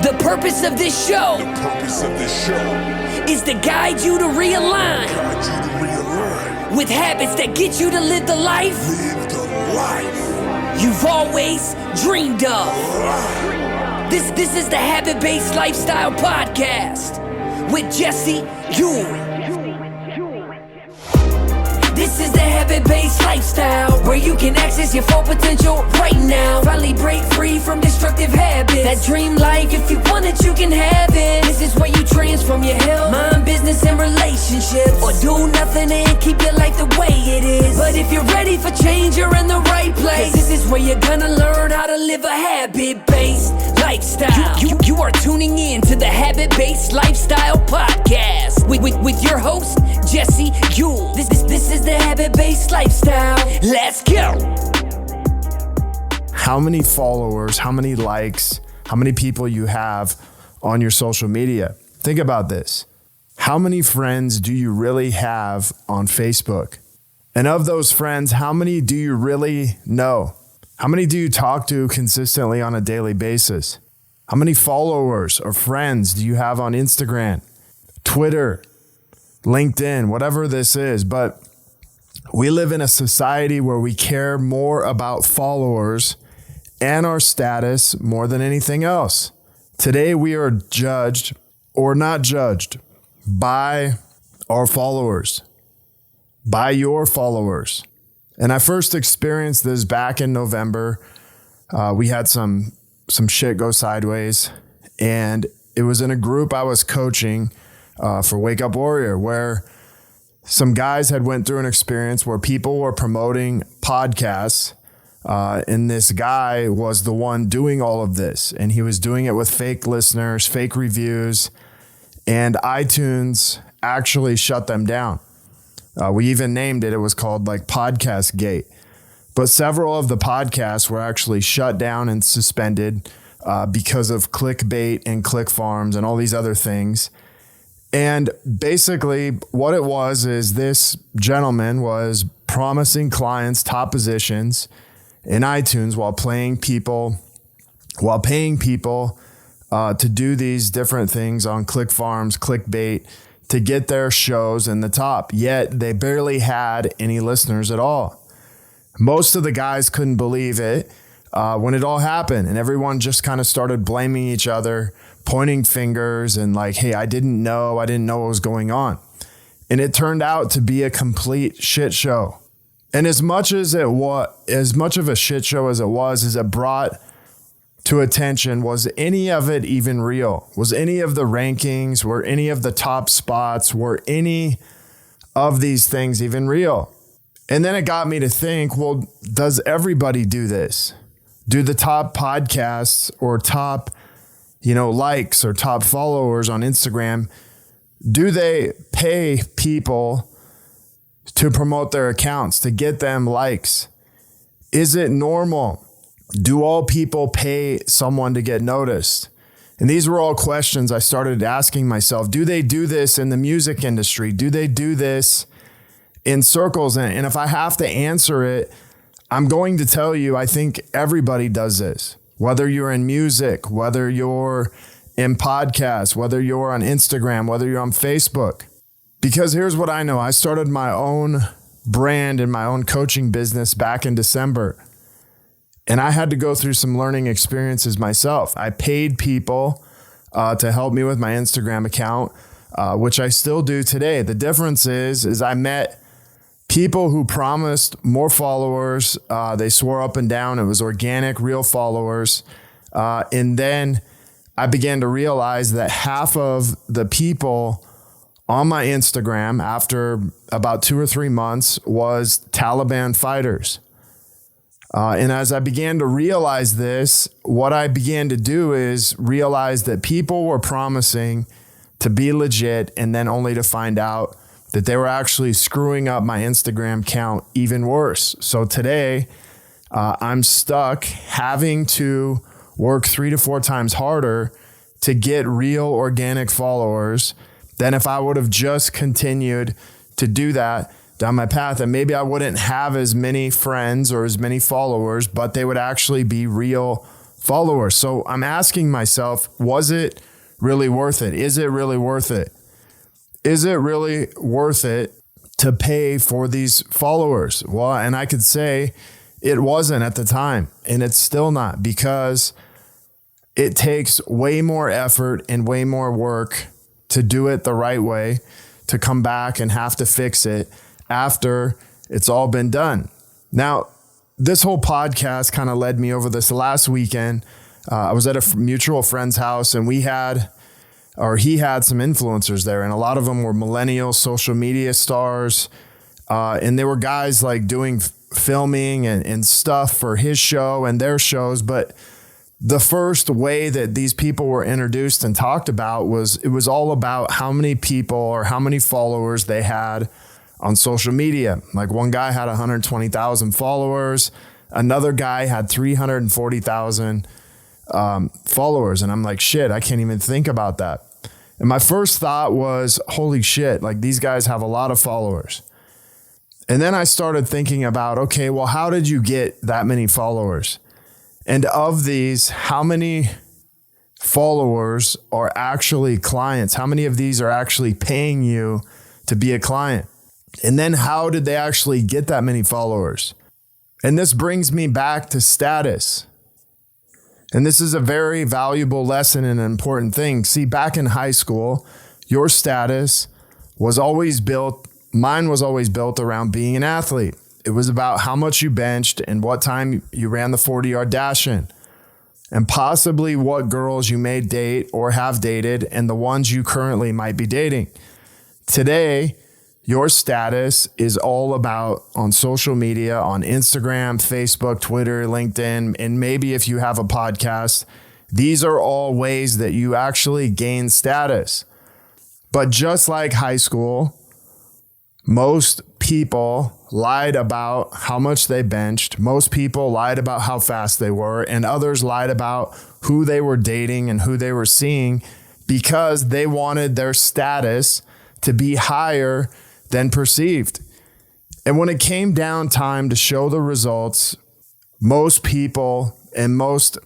The purpose of this show is to guide you to realign with habits that get you to live the life you've always dreamed of. This is the Habit-Based Lifestyle Podcast with Jesse Ewing. This is the Habit-Based Lifestyle, where you can access your full potential right now. Finally break free from destructive habits. That dream life, if you want it, you can have it. This is where you transform your health, mind, business, and relationships, or do nothing and keep your life the way it is. But if you're ready for change, you're in the right place. This is where you're gonna learn how to live a habit-based lifestyle. You are tuning in to the Habit-Based Lifestyle Podcast with your host, Jesse Ewing. This is the Habit-Based Lifestyle. Let's go. How many followers, how many likes, how many people you have on your social media? Think about this. How many friends do you really have on Facebook? And of those friends, how many do you really know? How many do you talk to consistently on a daily basis? How many followers or friends do you have on Instagram, Twitter, LinkedIn, whatever this is? But we live in a society where we care more about followers and our status more than anything else. Today, we are judged or not judged by our followers, by your followers. And I first experienced this back in November. We had some shit go sideways, and it was in a group I was coaching for Wake Up Warrior, where some guys had went through an experience where people were promoting podcasts, and this guy was the one doing all of this, and he was doing it with fake listeners, fake reviews, and iTunes actually shut them down. We even named it. It was called like Podcast Gate. But several of the podcasts were actually shut down and suspended because of clickbait and click farms and all these other things. And basically what it was is this gentleman was promising clients top positions in iTunes while paying people to do these different things on click farms, clickbait, to get their shows in the top. Yet they barely had any listeners at all. Most of the guys couldn't believe it when it all happened, and everyone just kind of started blaming each other, pointing fingers, and like, hey, I didn't know what was going on. And it turned out to be a complete shit show. And as much of a shit show as it brought to attention, was any of it even real? Was any of the rankings, were any of the top spots, were any of these things even real? And then it got me to think, well, does everybody do this? Do the top podcasts or top, likes or top followers on Instagram, do they pay people to promote their accounts, to get them likes? Is it normal? Do all people pay someone to get noticed? And these were all questions I started asking myself. Do they do this in the music industry? Do they do this in circles? And if I have to answer it, I'm going to tell you, I think everybody does this. Whether you're in music, whether you're in podcasts, whether you're on Instagram, whether you're on Facebook. Because here's what I know. I started my own brand and my own coaching business back in December. And I had to go through some learning experiences myself. I paid people to help me with my Instagram account, which I still do today. The difference is I met people who promised more followers. They swore up and down it was organic, real followers. And then I began to realize that half of the people on my Instagram after about 2 or 3 months was Taliban fighters. And as I began to realize this, what I began to do is realize that people were promising to be legit, and then only to find out that they were actually screwing up my Instagram count even worse. So today, I'm stuck having to work 3 to 4 times harder to get real organic followers than if I would have just continued to do that down my path. And maybe I wouldn't have as many friends or as many followers, but they would actually be real followers. So I'm asking myself, was it really worth it? Is it really worth it? Is it really worth it to pay for these followers? Well, and I could say it wasn't at the time, and it's still not, because it takes way more effort and way more work to do it the right way, to come back and have to fix it after it's all been done. Now, this whole podcast kind of led me over this last weekend. I was at a mutual friend's house, and he had some influencers there, and a lot of them were millennial social media stars. And they were guys like doing filming and stuff for his show and their shows. But the first way that these people were introduced and talked about was, it was all about how many people or how many followers they had on social media. Like one guy had 120,000 followers. Another guy had 340,000 followers. And I'm like, shit, I can't even think about that. And my first thought was, holy shit, like these guys have a lot of followers. And then I started thinking about, okay, well, how did you get that many followers? And of these, how many followers are actually clients? How many of these are actually paying you to be a client? And then how did they actually get that many followers? And this brings me back to status. And this is a very valuable lesson and an important thing. See, back in high school, your status was always built, mine was always built around being an athlete. It was about how much you benched and what time you ran the 40-yard dash in, and possibly what girls you may date or have dated and the ones you currently might be dating. Today, your status is all about on social media, on Instagram, Facebook, Twitter, LinkedIn, and maybe if you have a podcast, these are all ways that you actually gain status. But just like high school, most people lied about how much they benched. Most people lied about how fast they were, and others lied about who they were dating and who they were seeing because they wanted their status to be higher than perceived. And when it came down time to show the results, most people and most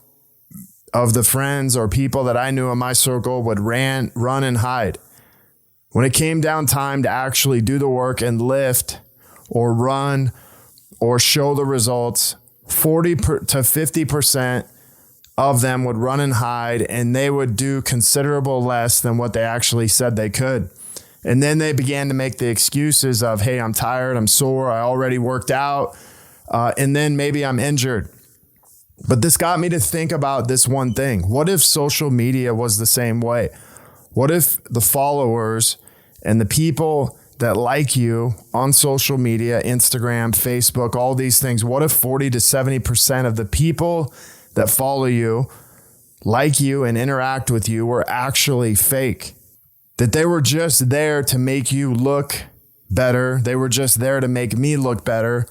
of the friends or people that I knew in my circle would run and hide. When it came down time to actually do the work and lift or run or show the results, 40 to 50% of them would run and hide, and they would do considerable less than what they actually said they could. And then they began to make the excuses of, hey, I'm tired, I'm sore, I already worked out, and then maybe I'm injured. But this got me to think about this one thing. What if social media was the same way? What if the followers and the people that like you on social media, Instagram, Facebook, all these things, what if 40 to 70% of the people that follow you, like you, and interact with you were actually fake? That they were just there to make you look better. They were just there to make me look better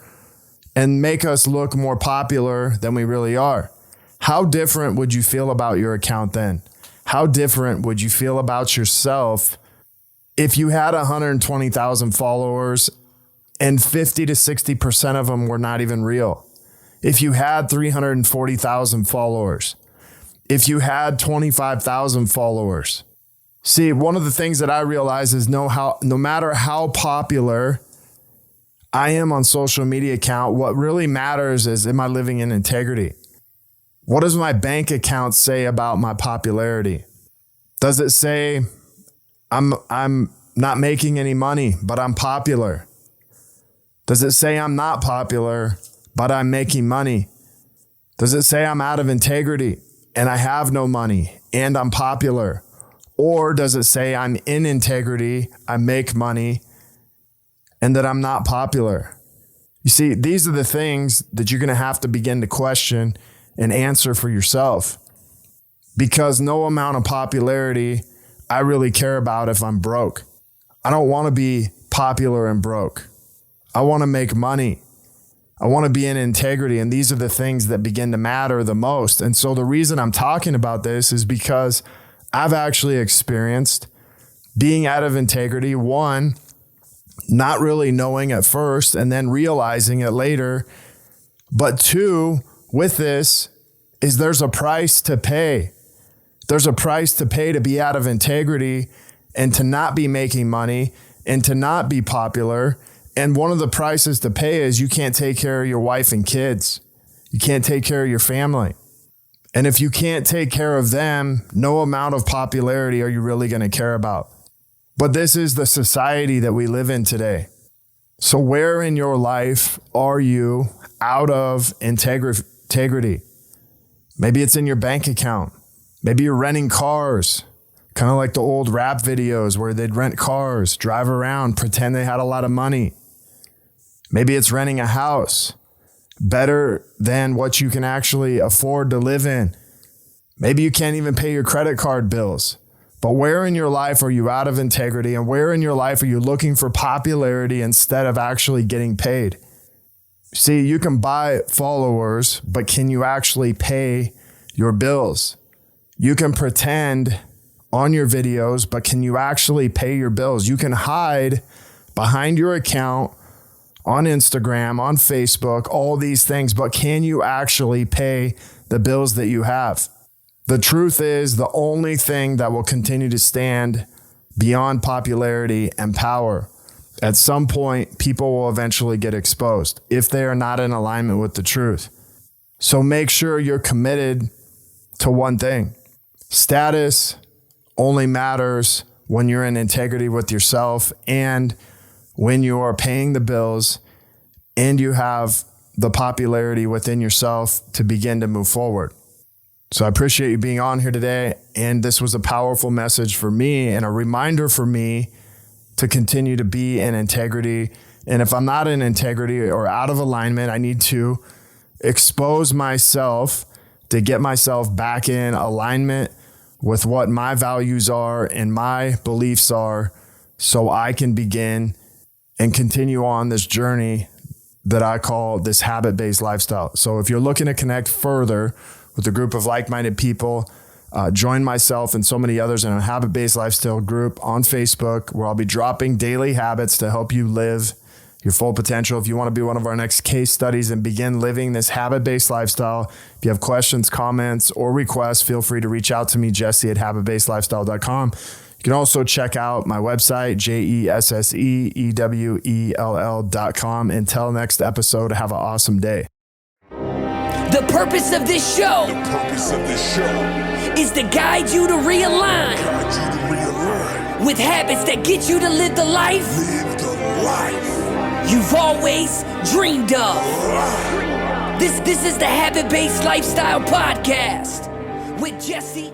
and make us look more popular than we really are. How different would you feel about your account then? How different would you feel about yourself if you had 120,000 followers and 50 to 60% of them were not even real? If you had 340,000 followers, if you had 25,000 followers. See, one of the things that I realize is no matter how popular I am on social media account, what really matters is, am I living in integrity? What does my bank account say about my popularity? Does it say I'm not making any money, but I'm popular? Does it say I'm not popular, but I'm making money? Does it say I'm out of integrity and I have no money and I'm popular? Or does it say I'm in integrity, I make money, and that I'm not popular? You see, these are the things that you're going to have to begin to question and answer for yourself, because no amount of popularity I really care about if I'm broke. I don't want to be popular and broke. I want to make money. I want to be in integrity. And these are the things that begin to matter the most. And so the reason I'm talking about this is because I've actually experienced being out of integrity. One, not really knowing at first and then realizing it later. But two, with this is there's a price to pay. There's a price to pay to be out of integrity and to not be making money and to not be popular. And one of the prices to pay is you can't take care of your wife and kids. You can't take care of your family. And if you can't take care of them, no amount of popularity are you really going to care about. But this is the society that we live in today. So where in your life are you out of integrity? Maybe it's in your bank account. Maybe you're renting cars, kind of like the old rap videos where they'd rent cars, drive around, pretend they had a lot of money. Maybe it's renting a house better than what you can actually afford to live in. Maybe you can't even pay your credit card bills. But where in your life are you out of integrity, and where in your life are you looking for popularity instead of actually getting paid? See, you can buy followers, but can you actually pay your bills? You can pretend on your videos, but can you actually pay your bills? You can hide behind your account on Instagram, on Facebook, all these things, but can you actually pay the bills that you have? The truth is, the only thing that will continue to stand beyond popularity and power, at some point, people will eventually get exposed if they are not in alignment with the truth. So make sure you're committed to one thing. Status only matters when you're in integrity with yourself and when you are paying the bills and you have the popularity within yourself to begin to move forward. So I appreciate you being on here today. And this was a powerful message for me and a reminder for me to continue to be in integrity. And if I'm not in integrity or out of alignment, I need to expose myself to get myself back in alignment with what my values are and my beliefs are, so I can begin and continue on this journey that I call this habit-based lifestyle. So if you're looking to connect further with a group of like-minded people, join myself and so many others in a habit-based lifestyle group on Facebook, where I'll be dropping daily habits to help you live your full potential. If you want to be one of our next case studies and begin living this habit-based lifestyle, if you have questions, comments, or requests, feel free to reach out to me, jesse@habitbasedlifestyle.com. You can also check out my website, JESSEEWELL.com. Until next episode, have an awesome day. The purpose of this show is to guide you to realign with habits that get you to live the life you've always dreamed of. This is the Habit-Based Lifestyle Podcast with Jesse.